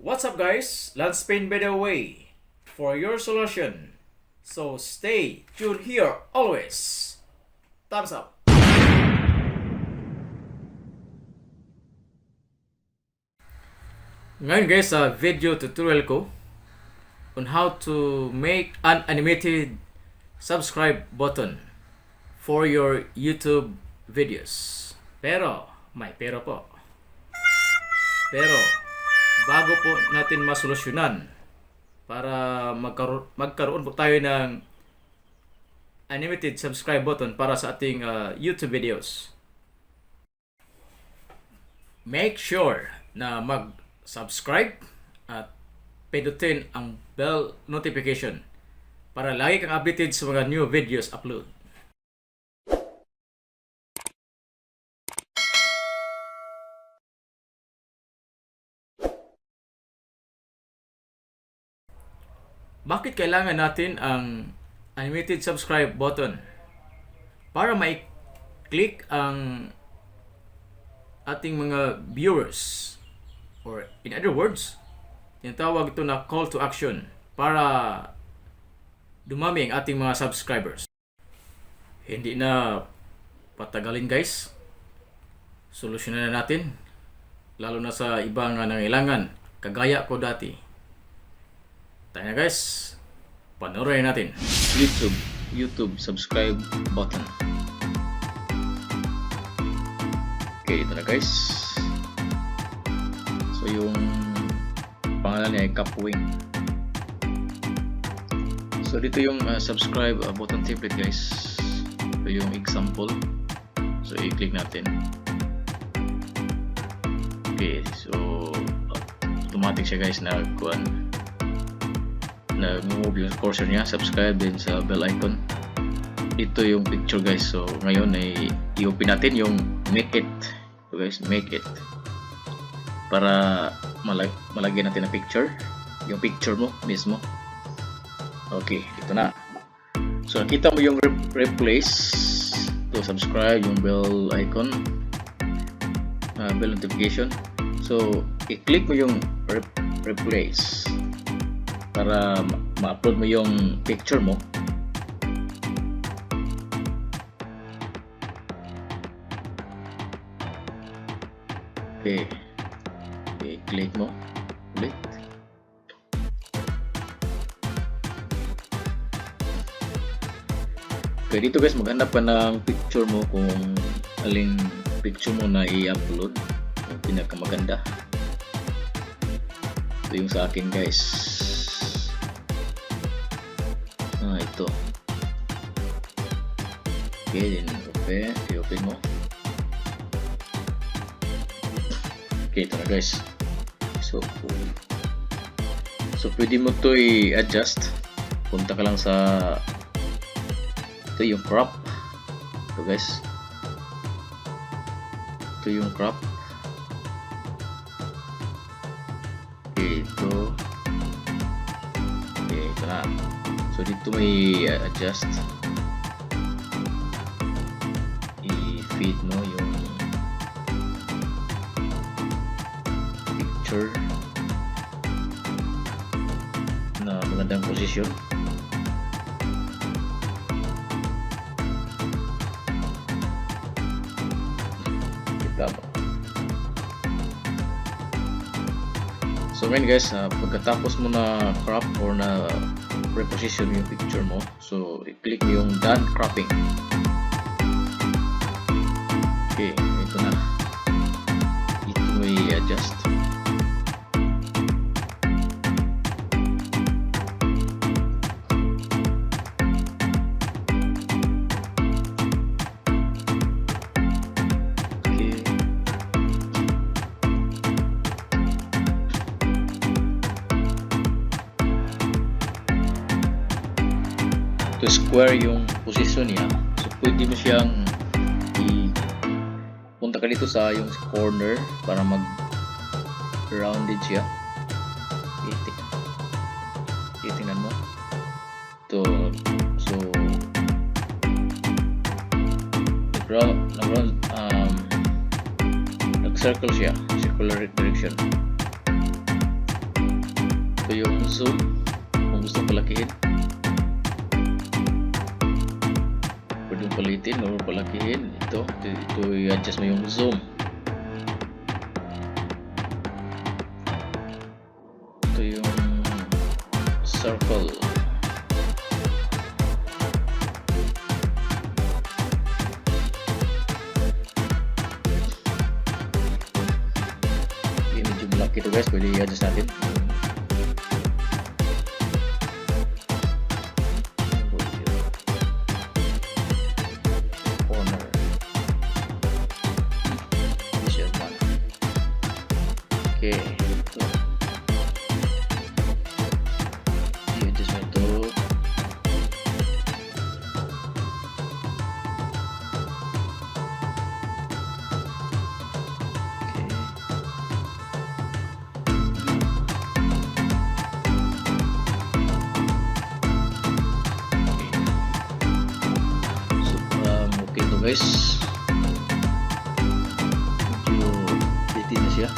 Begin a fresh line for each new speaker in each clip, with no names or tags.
What's up guys? Landspen by the way for your solution. So stay tuned here always. Thumbs up. Ngayon guys, sa video tutorial ko on how to make an animated subscribe button for your YouTube videos. Pero, may pero po. Pero, bago po natin masolusyonan para magkaroon po tayo ng animated subscribe button para sa ating YouTube videos, make sure na mag-subscribe at pindutin ang bell notification para lagi kang updated sa mga new videos upload. Bakit kailangan natin ang animated subscribe button? Para ma-click ang ating mga viewers, or in other words, tinatawag ito na call to action para dumami ang ating mga subscribers. Hindi na patagalin guys, solusyonan na natin, lalo na sa ibang nangailangan kagaya ko dati. Tayo na guys, panoorin natin.
YouTube subscribe button. Okay, ito na guys. So yung pangalan niya ay Capwing. So dito yung subscribe button template guys. Ito yung example. So i-click natin. Okay, so automatic siya guys na nag-move yung cursor niya, subscribe din sa bell icon. Ito yung picture guys. So ngayon ay i-open natin yung make it. So guys, make it para malagyan natin na picture, yung picture mo mismo. Okay, ito na. So nakita mo yung replace to subscribe, yung bell icon, bell notification. So i-click mo yung replace para ma-upload mo yung picture mo. Okay, click mo ulit. Okay, dito guys maghanap ka ng picture mo, kung aling picture mo na i-upload, yung pinakamaganda. Ito yung sa akin guys. Ito. Okay, then i-open mo. Okay, ito na guys. So pwede mo to i-adjust. Punta ka lang sa ito yung crop. Ito guys. Ito yung crop. Okay, ito. Okay, ito na. So dito may adjust, i-feed mo yung picture na magandang posisyon. Kita mo. So ngayon guys, pagkatapos mo na crop or na reposition yung picture mo, so i-click mo yung done cropping. Okay, ito na. Ito mo i-adjust. To square yung position niya, so pwede mo siyang punta ka dito sa yung corner para mag rounded siya. Tingnan mo to. So nag-circle siya, circular direction. yung zoom kung gusto palakihin. Pwede palitin o palakihin. Ito i-adjust mo yung zoom. Ito yung circle. Medyo malaki ito guys, pwede i-adjust natin. Okay, ito. I-adjust mo ito. Okay ito guys. Medyo pretty na siya.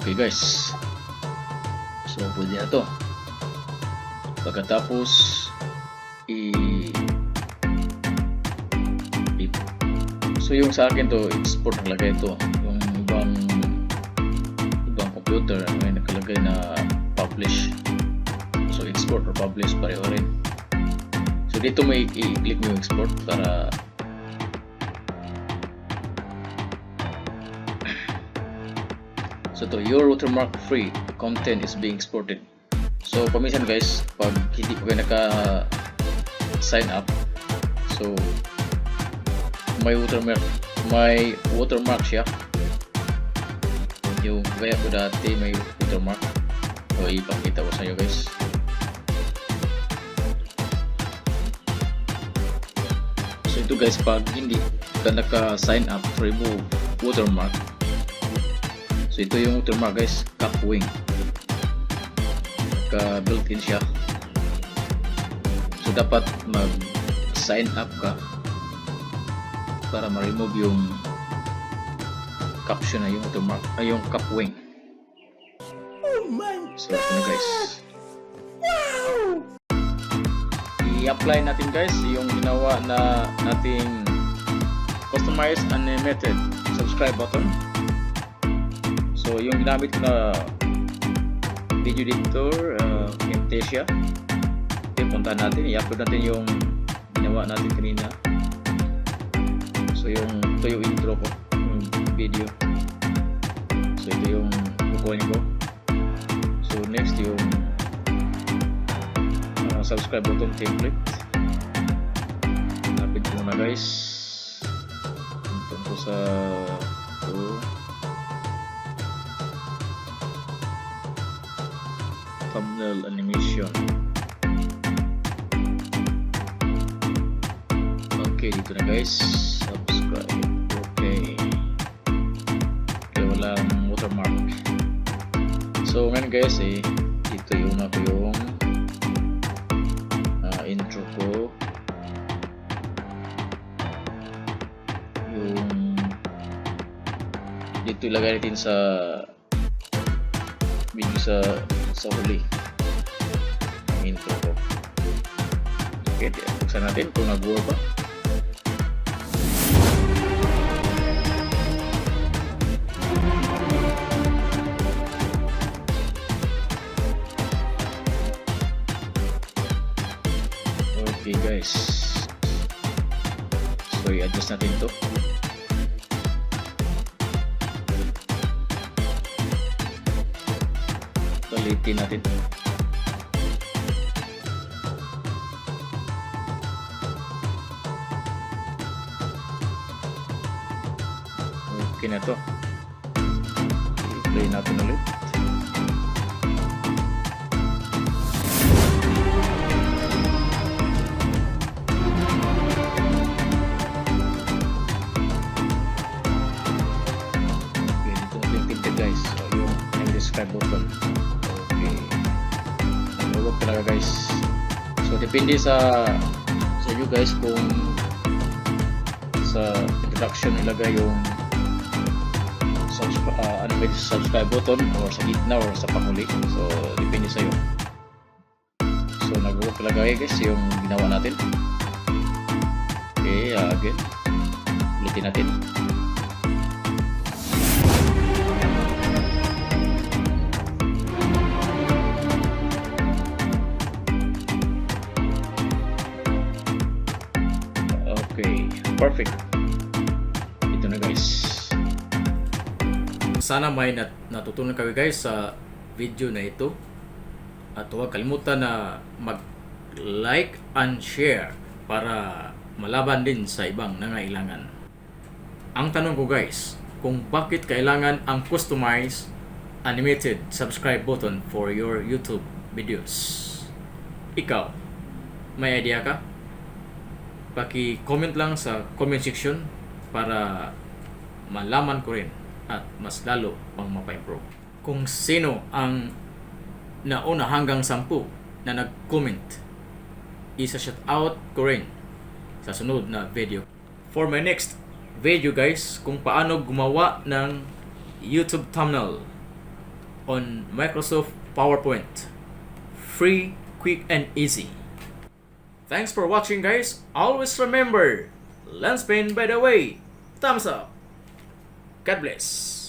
Okay guys, so pwede na to. Pagkatapos so yung sa akin to export nakalagay ito. Yung ibang computer may nakalagay na publish, so export or publish pareho rin. So dito may i-click mo yung export para so to your watermark free content is being exported. So paminsan guys, pag hindi ko kayo naka sign up, so may watermark siya. Yung gaya ko dati may watermark, so ipakita ko sa inyo guys. So ito guys, pag hindi ka naka sign up to remove watermark, so ito yung watermark guys, cap wing. Naka built-in siya. So dapat mag-sign up ka para ma-remove yung caption na yung watermark, ay yung cap wing. Oh my God! So ito na guys. Wow! I-apply natin guys yung ginawa na nating customize animated subscribe button. So yung ginamit ko na video editor, Camtasia. Okay, puntahan natin, i-upload natin yung ginawa natin kanina. So ito yung intro ko, yung video. So ito yung kukunin ko. So next yung subscribe button template. Lapit ko na guys. Punta ko sa thumbnail animation. Okay, dito na guys. Subscribe. Okay. Okay, walang watermark. So ngayon guys, dito yung intro ko. Yung dito ilagay natin sa video sa huli ang intro ko. Okay, buksan natin kung nag-work ba. Okay guys, so i-adjust natin to. Palitin natin. okay na to. I-play natin ulit. Okay, dito natin tignan guys. So, yung subscribe button. Okay. Nag-work talaga guys. So, depende sa inyo guys kung sa introduction ilagay yung animated subscribe button or sa gitna or sa panghuli. So, depende sa iyo. So, nag-work talaga guys yung ginawa natin. Okay, again. Ulitin natin. Okay, perfect. Ito na guys.
Sana may natutunan kayo guys sa video na ito. At huwag kalimutan na mag-like and share para malaban din sa ibang nangailangan. Ang tanong ko guys, kung bakit kailangan ang customized animated subscribe button for your YouTube videos? Ikaw, may idea ka? Paki-comment lang sa comment section para malaman ko rin at mas lalo pang mapa-improve. Kung sino ang nauna hanggang 10 na nag-comment, isa-shout out ko rin sa sunod na video. For my next video guys, kung paano gumawa ng YouTube thumbnail on Microsoft PowerPoint. Free, quick, and easy. Thanks for watching guys. Always remember, Landspen by the way. Thumbs up. God bless.